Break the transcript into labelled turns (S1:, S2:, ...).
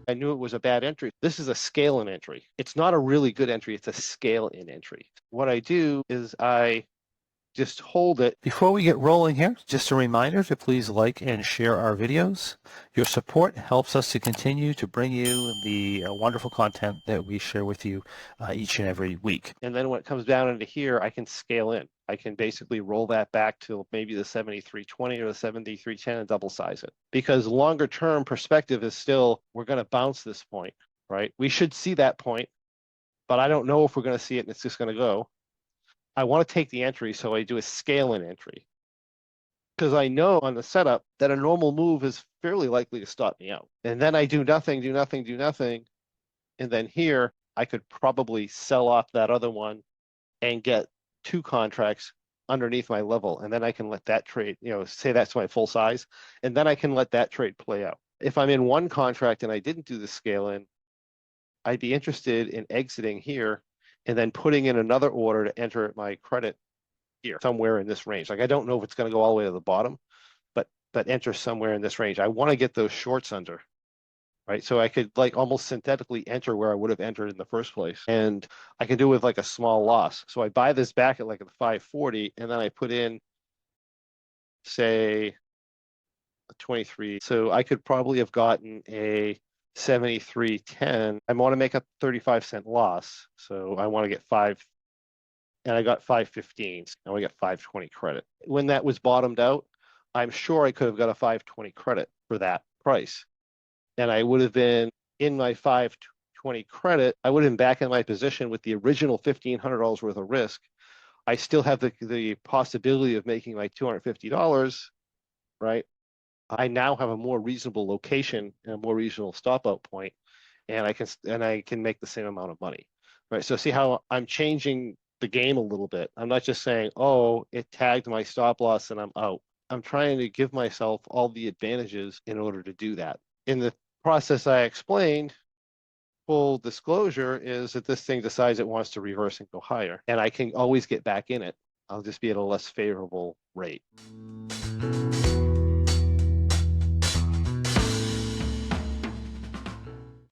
S1: I knew it was a bad entry. This is a scale in entry. It's not a really good entry. It's a scale in entry. What I do is I just hold it.
S2: Before we get rolling here, just a reminder to please like and share our videos. Your support helps us to continue to bring you the wonderful content that we share with you each and every week.
S1: And then when it comes down into here, I can scale in. I can basically roll that back to maybe the 7320 or the 7310 and double size it. Because longer term perspective is still, we're going to bounce this point, right? We should see that point, but I don't know if we're going to see it and it's just going to go. I want to take the entry, so I do a scale in entry. Because I know on the setup that a normal move is fairly likely to stop me out. And then I do nothing, do nothing, do nothing. And then here, I could probably sell off that other one and get 2 contracts underneath my level. And then I can let that trade, say that's my full size. And then I can let that trade play out. If I'm in one contract and I didn't do the scale in, I'd be interested in exiting here and then putting in another order to enter my credit here, somewhere in this range. Like I don't know if it's going to go all the way to the bottom, but enter somewhere in this range. I want to get those shorts under, right? So I could like almost synthetically enter where I would have entered in the first place. And I can do it with like a small loss. So I buy this back at like a 540 and then I put in, say, a 23. So I could probably have gotten a 73.10. I want to make a 35-cent loss. So I want to get 5, and I got 515. Now I got 520 credit. When that was bottomed out, I'm sure I could have got a 520 credit for that price. And I would have been in my 520 credit. I would have been back in my position with the original $1,500 worth of risk. I still have the possibility of making like $250, right? I now have a more reasonable location and a more reasonable stop out point, and I can make the same amount of money, right? So see how I'm changing the game a little bit. I'm not just saying, oh, it tagged my stop loss and I'm out. I'm trying to give myself all the advantages in order to do that. In the process I explained, full disclosure is that this thing decides it wants to reverse and go higher, and I can always get back in it. I'll just be at a less favorable rate.